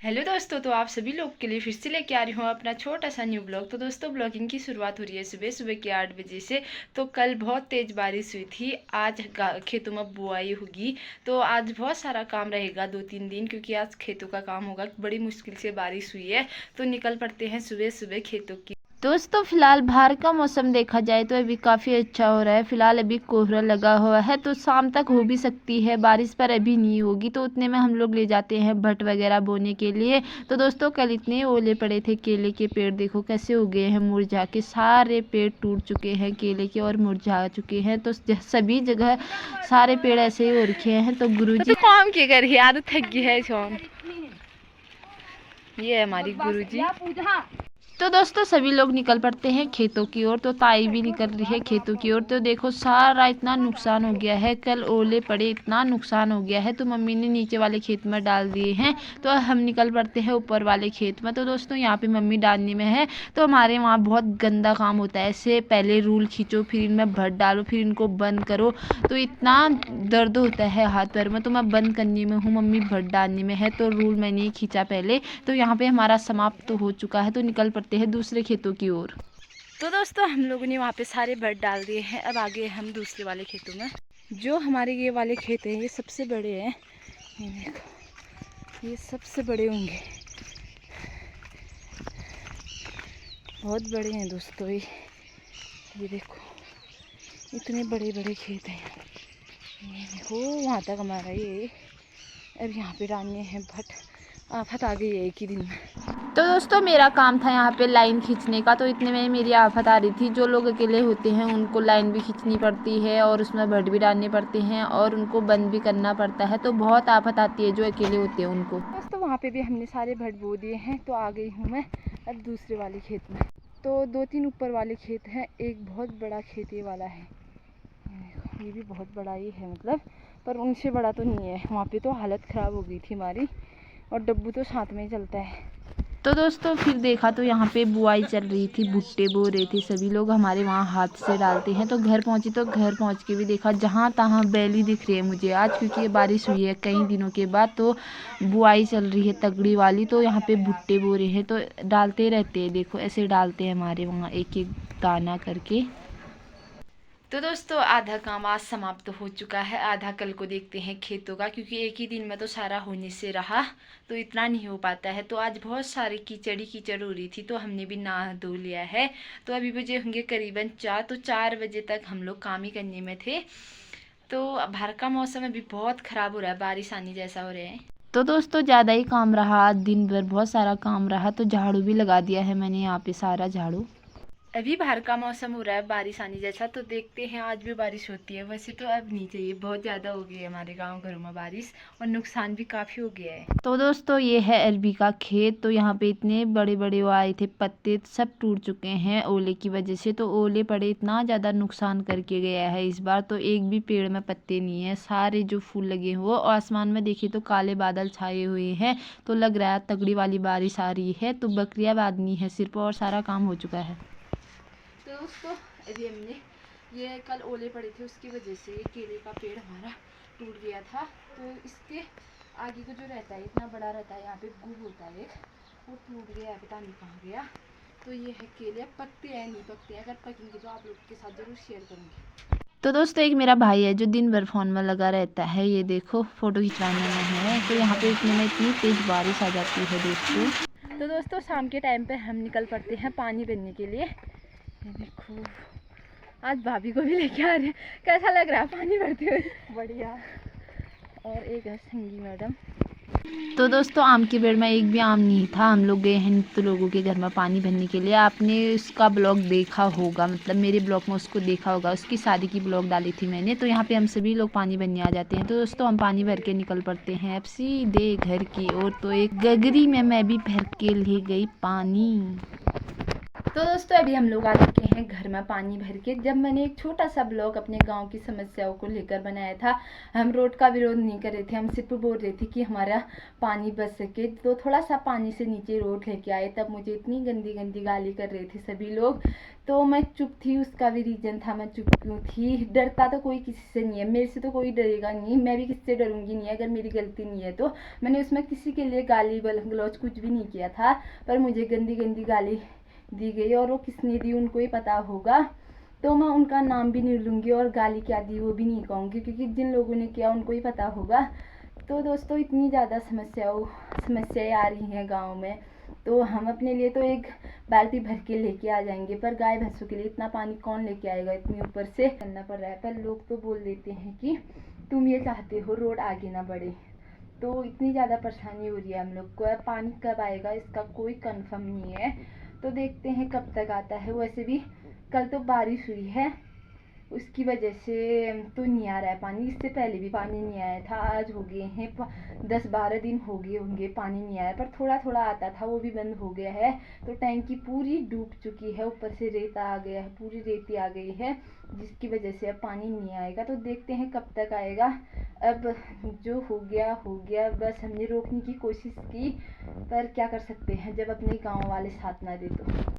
Hello दोस्तों, तो आप सभी लोग के लिए फिर से लेके आ रही हूँ अपना छोटा सा न्यू ब्लॉग। तो दोस्तों, ब्लॉगिंग की शुरुआत हो रही है सुबह सुबह के 8 बजे से। तो कल बहुत तेज़ बारिश हुई थी। आज खेतों में बुआई होगी, तो आज बहुत सारा काम रहेगा 2-3 दिन, क्योंकि आज खेतों का काम होगा। बड़ी मुश्किल से बारिश हुई है, तो निकल पड़ते हैं सुबह सुबह खेतों की। दोस्तों, फिलहाल बाहर का मौसम देखा जाए तो अभी काफ़ी अच्छा हो रहा है। फिलहाल अभी कोहरा लगा हुआ है, तो शाम तक हो भी सकती है बारिश, पर अभी नहीं होगी। तो उतने में हम लोग ले जाते हैं भट वगैरह बोने के लिए। तो दोस्तों, कल इतने ओले पड़े थे। केले के पेड़ देखो कैसे हो गए हैं मुरझा के। सारे पेड़ टूट चुके हैं केले के और मुरझा चुके हैं। तो सभी जगह सारे पेड़ ऐसे ही हो रखे हैं। तो गुरुजी तो काम क्या कर रही है, आदत थक गई है सोन। ये है हमारी गुरुजी। तो दोस्तों, सभी लोग निकल पड़ते हैं खेतों की ओर। तो ताई भी निकल रही है खेतों की ओर। तो देखो सारा इतना नुकसान हो गया है, कल ओले पड़े, इतना नुकसान हो गया है। तो मम्मी ने नीचे वाले खेत में डाल दिए हैं, तो हम निकल पड़ते हैं ऊपर वाले खेत में। तो दोस्तों, यहाँ पे मम्मी डालने में है। तो हमारे वहाँ बहुत गंदा काम होता है। ऐसे पहले रूल खींचो, फिर इनमें भट डालो, फिर इनको बंद करो। तो इतना दर्द होता है हाथ पैर में। तो मैं बंद करने में हूँ, मम्मी भट डालने में है। तो रूल मैंने ही खींचा पहले। तो यहाँ पे हमारा समाप्त तो हो चुका है। तो निकल पड़ते हैं दूसरे खेतों की ओर। तो दोस्तों, हम लोगों ने वहाँ पे सारे भट डाल दिए हैं। अब आगे हम दूसरे वाले खेतों में। जो हमारे ये वाले खेत हैं, ये सबसे बड़े हैं। ये देखो, ये सबसे बड़े होंगे, बहुत बड़े हैं दोस्तों। ये देखो, इतने बड़े बड़े खेत हैं। ये देखो, वहाँ तक हमारा ये। अब यहाँ पे डालने हैं भट। आफत आ गई है एक ही दिन में। तो दोस्तों, मेरा काम था यहाँ पे लाइन खींचने का। तो इतने में मेरी आफत आ रही थी। जो लोग अकेले होते हैं उनको लाइन भी खींचनी पड़ती है, और उसमें भट भी डालने पड़ते हैं, और उनको बंद भी करना पड़ता है। तो बहुत आफत आती है जो अकेले होते हैं उनको। दोस्तों, वहाँ पे भी हमने सारे भट बो दिए हैं। तो आ गई हूँ मैं अब दूसरे वाले खेत में। तो 2-3 ऊपर वाले खेत हैं, एक बहुत बड़ा खेत ये वाला है। ये भी बहुत बड़ा ही है मतलब, पर उनसे बड़ा तो नहीं है। वहाँ पे तो हालत ख़राब हो गई थी हमारी, और डब्बू तो साथ में ही चलता है। तो दोस्तों, फिर देखा तो यहाँ पे बुआई चल रही थी, भुट्टे बो रहे थे सभी लोग। हमारे वहाँ हाथ से डालते हैं। तो घर पहुँची, तो घर पहुँच के भी देखा, जहाँ तहाँ बैली दिख रही है मुझे आज, क्योंकि ये बारिश हुई है कई दिनों के बाद। तो बुआई चल रही है तगड़ी वाली। तो यहाँ पे भुट्टे बो रहे हैं, तो डालते रहते हैं। देखो ऐसे डालते हैं हमारे वहाँ एक एक दाना करके। तो दोस्तों, आधा काम आज समाप्त हो चुका है, आधा कल को देखते हैं खेतों का, क्योंकि एक ही दिन में तो सारा होने से रहा, तो इतना नहीं हो पाता है। तो आज बहुत सारी कीचड़ हो रही थी, तो हमने भी नहा धो लिया है। तो अभी बजे होंगे करीबन 4। तो 4 बजे तक हम लोग काम ही करने में थे। तो बाहर का मौसम अभी बहुत ख़राब हो रहा है, बारिश आने जैसा हो रहा है। तो दोस्तों, ज़्यादा ही काम रहा आज, दिन भर बहुत सारा काम रहा। तो झाड़ू भी लगा दिया है मैंने यहाँ पे, सारा झाड़ू। अभी बाहर का मौसम हो रहा है बारिश आने जैसा, तो देखते हैं आज भी बारिश होती है। वैसे तो अब नहीं चाहिए, बहुत ज़्यादा हो गई है हमारे गांव घरों में बारिश, और नुकसान भी काफ़ी हो गया है। तो दोस्तों, ये है अरबी का खेत। तो यहाँ पे इतने बड़े बड़े वो आए थे पत्ते, सब टूट चुके हैं ओले की वजह से। तो ओले पड़े, इतना ज़्यादा नुकसान करके गया है इस बार। तो एक भी पेड़ में पत्ते नहीं है, सारे जो फूल लगे हुए। और आसमान में देखिए तो काले बादल छाए हुए हैं। तो लग रहा है तगड़ी वाली बारिश आ रही है। तो बकरियाँ बांधनी है सिर पर, और सारा काम हो चुका है। तो दोस्तों, अभी हमने ये कल ओले पड़े थे, उसकी वजह से ये केले का पेड़ हमारा टूट गया था। तो इसके आगे को जो रहता है, इतना बड़ा रहता है, यहाँ पे गुब होता है एक, वो टूट गया है, पता नहीं कहाँ गया। तो ये है केले, पकते हैं नहीं पकते हैं, अगर पकेंगे तो आप लोग के साथ ज़रूर शेयर करूँगी। तो दोस्तों, एक मेरा भाई है जो दिन भर फ़ोन में लगा रहता है। ये देखो फ़ोटो खिंचवाने में है। तो यहाँ पे इतने में इतनी तेज़ बारिश आ जाती है दोस्तों। तो दोस्तों, शाम के टाइम पे हम निकल पड़ते हैं पानी भरने के लिए। ये देखो, आज भाभी को भी लेके आ रहे हैं। कैसा लग रहा है पानी भरते हुए? बढ़िया। और एक है संगी मैडम। तो दोस्तों, आम के पेड़ में एक भी आम नहीं था। हम लोग गए हैं नित्य लोगों के घर में पानी भरने के लिए। आपने उसका ब्लॉग देखा होगा, मतलब मेरे ब्लॉग में उसको देखा होगा, उसकी शादी की ब्लॉग डाली थी मैंने। तो यहाँ पे हम सभी लोग पानी भरने आ जाते हैं। तो दोस्तों, हम पानी भर के निकल पड़ते हैं अब सीधे घर की ओर। तो एक गगरी में मैं भी भर के ले गई पानी। तो दोस्तों अभी हम लोग आ चुके हैं घर में पानी भर के। जब मैंने एक छोटा सा ब्लॉग अपने गांव की समस्याओं को लेकर बनाया था, हम रोड का विरोध नहीं कर रहे थे, हम सिर्फ बोल रहे थे कि हमारा पानी बच सके। तो थोड़ा सा पानी से नीचे रोड लेके आए, तब मुझे इतनी गंदी गंदी गाली कर रहे थे सभी लोग। तो मैं चुप थी, उसका भी रीजन था मैं चुप क्यों थी। डरता तो कोई किसी से नहीं है, मेरे से तो कोई डरेगा नहीं, मैं भी किसी से डरूंगी नहीं अगर मेरी गलती नहीं है तो। मैंने उसमें किसी के लिए गाली गलौज कुछ भी नहीं किया था, पर मुझे गंदी गंदी गाली दी गई और वो किसने दी उनको ही पता होगा। तो मैं उनका नाम भी नहीं लूँगी और गाली क्या दी वो भी नहीं कहूँगी, क्योंकि जिन लोगों ने किया उनको ही पता होगा। तो दोस्तों इतनी ज़्यादा समस्याएं आ रही हैं गांव में, तो हम अपने लिए तो एक बाल्टी भर के लेके आ जाएंगे, पर गाय भैंसों के लिए इतना पानी कौन लेके आएगा, इतनी ऊपर से करना पड़ रहा है। पर लोग तो बोल देते हैं कि तुम ये चाहते हो रोड आगे ना बढ़े। तो इतनी ज़्यादा परेशानी हो रही है हम लोग को। अब पानी कब आएगा इसका कोई कंफर्म नहीं है, तो देखते हैं कब तक आता है। वैसे भी कल तो बारिश हुई है, उसकी वजह से तो नहीं आ रहा है पानी। इससे पहले भी पानी नहीं आया था, आज हो गए हैं 10-12 दिन हो गए होंगे पानी नहीं आया, पर थोड़ा थोड़ा आता था वो भी बंद हो गया है। तो टैंकी पूरी डूब चुकी है, ऊपर से रेता आ गया है, पूरी रेती आ गई है, जिसकी वजह से अब पानी नहीं आएगा। तो देखते हैं कब तक आएगा। अब जो हो गया हो गया, बस हमने रोकने की कोशिश की, पर क्या कर सकते हैं जब अपने गाँव वाले साथ ना दे तो।